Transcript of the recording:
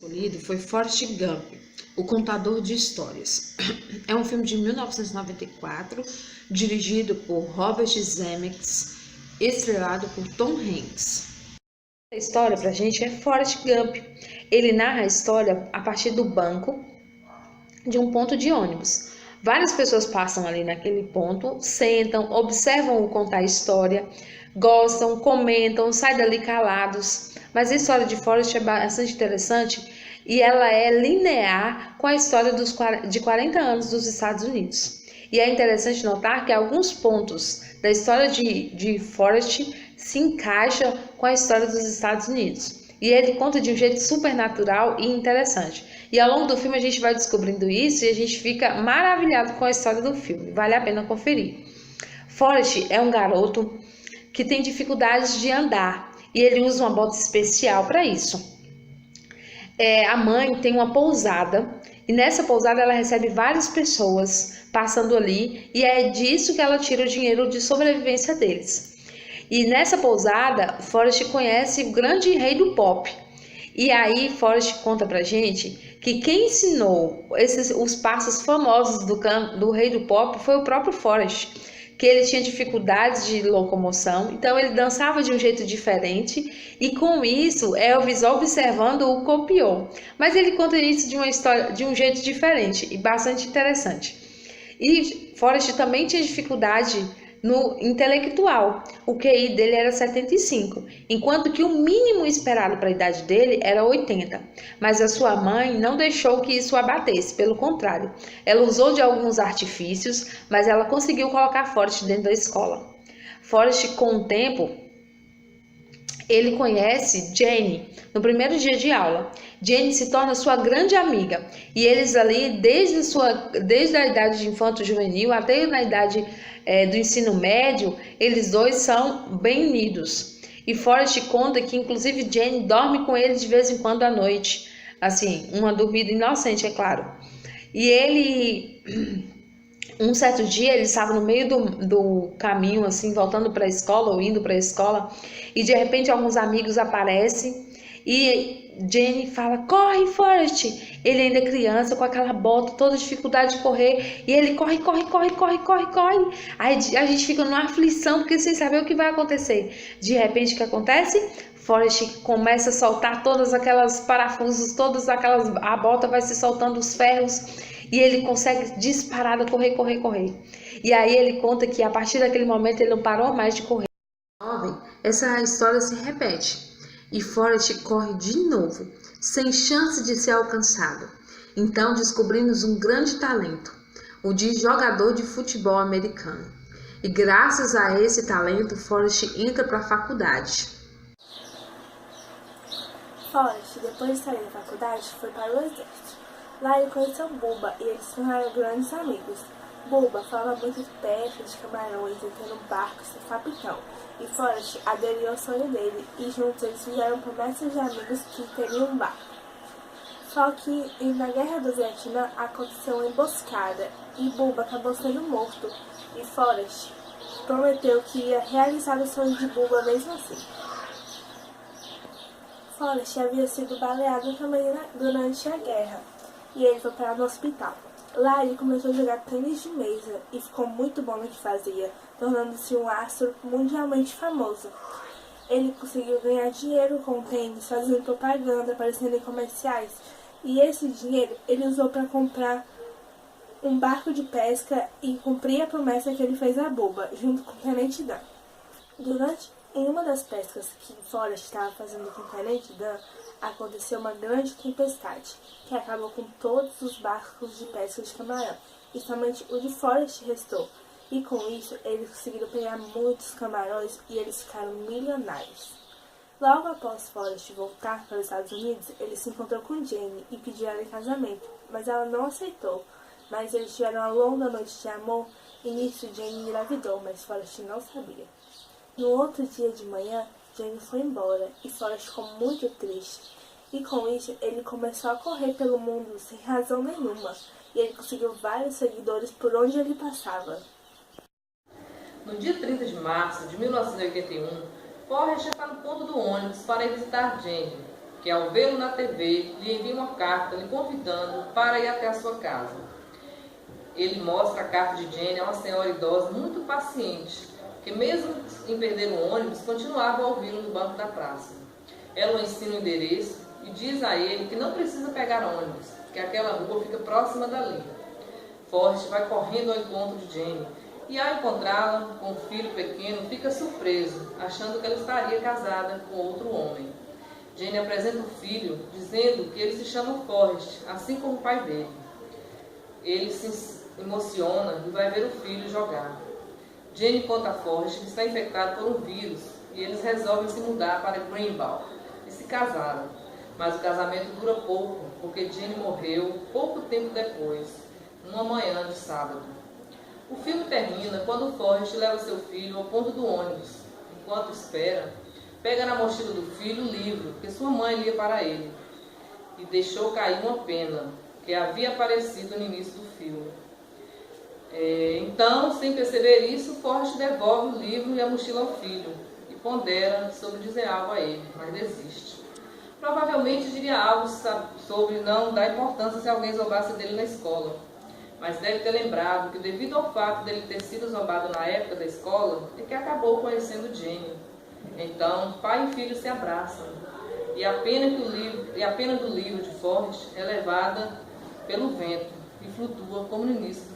Escolhido foi Forrest Gump, o contador de histórias. É um filme de 1994, dirigido por Robert Zemeckis, estrelado por Tom Hanks. A história pra gente é Forrest Gump. Ele narra a história a partir do banco de um ponto de ônibus. Várias pessoas passam ali naquele ponto, sentam, observam-o contar a história, gostam, comentam, saem dali calados. Mas a história de Forrest é bastante interessante e ela é linear com a história de 40 anos dos Estados Unidos. E é interessante notar que alguns pontos da história de Forrest se encaixam com a história dos Estados Unidos. E ele conta de um jeito super natural e interessante. E ao longo do filme a gente vai descobrindo isso e a gente fica maravilhado com a história do filme. Vale a pena conferir. Forrest é um garoto que tem dificuldades de andar e ele usa uma bota especial para isso. A mãe tem uma pousada e nessa pousada ela recebe várias pessoas passando ali e é disso que ela tira o dinheiro de sobrevivência deles. E nessa pousada, Forrest conhece o grande rei do pop. E aí Forrest conta pra gente que quem ensinou os passos famosos do rei do pop foi o próprio Forrest, que ele tinha dificuldades de locomoção, então ele dançava de um jeito diferente e com isso Elvis, observando, o copiou. Mas ele conta isso de uma história de um jeito diferente e bastante interessante. E Forrest também tinha dificuldade no intelectual. O QI dele era 75, enquanto que o mínimo esperado para a idade dele era 80. Mas a sua mãe não deixou que isso o abatesse, pelo contrário. Ela usou de alguns artifícios, mas ela conseguiu colocar Forrest dentro da escola. Forrest, com o tempo, ele conhece Jane no primeiro dia de aula. Jane se torna sua grande amiga e eles ali, desde a idade de infanto-juvenil até na idade do ensino médio, eles dois são bem unidos. E Forrest conta que inclusive Jane dorme com ele de vez em quando à noite, assim, uma dormida inocente, é claro. E ele... Um certo dia ele estava no meio do caminho, assim, voltando para a escola ou indo para a escola, e de repente alguns amigos aparecem e Jane fala: corre, Forrest! Ele ainda é criança, com aquela bota, toda dificuldade de correr, e ele corre. Aí a gente fica numa aflição, porque sem saber o que vai acontecer. De repente, o que acontece? Forrest começa a soltar todas aquelas parafusos, a bota vai se soltando os ferros e ele consegue disparado correr. E aí ele conta que a partir daquele momento ele não parou mais de correr. Essa história se repete e Forrest corre de novo, sem chance de ser alcançado. Então descobrimos um grande talento, o de jogador de futebol americano. E graças a esse talento, Forrest entra para a faculdade. Forrest, depois de sair da faculdade, foi para o exército. Lá ele conheceu Bubba e eles se tornaram grandes amigos. Bubba falava muito de pesca, de camarões, de ter um barco e ser capitão. E Forrest aderiu ao sonho dele e juntos eles fizeram promessas de amigos que teriam um barco. Só que na guerra do Vietnã aconteceu uma emboscada e Bubba acabou sendo morto. E Forrest prometeu que ia realizar o sonho de Bubba mesmo assim. Forrest havia sido baleado também durante a guerra e ele foi parar no hospital. Lá ele começou a jogar tênis de mesa e ficou muito bom no que fazia, tornando-se um astro mundialmente famoso. Ele conseguiu ganhar dinheiro com o tênis, fazendo propaganda, aparecendo em comerciais, e esse dinheiro ele usou para comprar um barco de pesca e cumprir a promessa que ele fez a Bubba, junto com o Tenente Dan. Em uma das pescas que Forrest estava fazendo com o Tenente Dan, aconteceu uma grande tempestade, que acabou com todos os barcos de pesca de camarão, e somente o de Forrest restou. E com isso, eles conseguiram pegar muitos camarões e eles ficaram milionários. Logo após Forrest voltar para os Estados Unidos, ele se encontrou com Jane e pediu ela em casamento, mas ela não aceitou. Mas eles tiveram uma longa noite de amor e nisso Jane engravidou, mas Forrest não sabia. No outro dia de manhã, Jane foi embora e Forrest ficou muito triste. E com isso, ele começou a correr pelo mundo sem razão nenhuma. E ele conseguiu vários seguidores por onde ele passava. No dia 30 de março de 1981, Forrest está no ponto do ônibus para ir visitar Jane. que ao vê-lo na TV, lhe envia uma carta lhe convidando para ir até a sua casa. Ele mostra a carta de Jenny a uma senhora idosa muito paciente, que mesmo em perder o ônibus, continuava a ouvi-lo no banco da praça. Ela o ensina o endereço e diz a ele que não precisa pegar ônibus, que aquela rua fica próxima dali. Forrest vai correndo ao encontro de Jenny e, ao encontrá-la com o filho pequeno, fica surpreso, achando que ela estaria casada com outro homem. Jenny apresenta o filho, dizendo que ele se chama Forrest, assim como o pai dele. Ele se emociona e vai ver o filho jogar. Jenny conta a Forrest que está infectado por um vírus e eles resolvem se mudar para Greenbaugh e se casaram. Mas o casamento dura pouco, porque Jenny morreu pouco tempo depois, numa manhã de sábado. O filme termina quando Forrest leva seu filho ao ponto do ônibus. Enquanto espera, pega na mochila do filho o livro que sua mãe lia para ele e deixou cair uma pena que havia aparecido no início do filme. Então, sem perceber isso, Forrest devolve o livro e a mochila ao filho e pondera sobre dizer algo a ele, mas desiste. Provavelmente diria algo sobre não dar importância se alguém zombasse dele na escola, mas deve ter lembrado que, devido ao fato dele ter sido zombado na época da escola, é que acabou conhecendo Jenny. Então, pai e filho se abraçam, e a pena do livro de Forrest é levada pelo vento e flutua como no início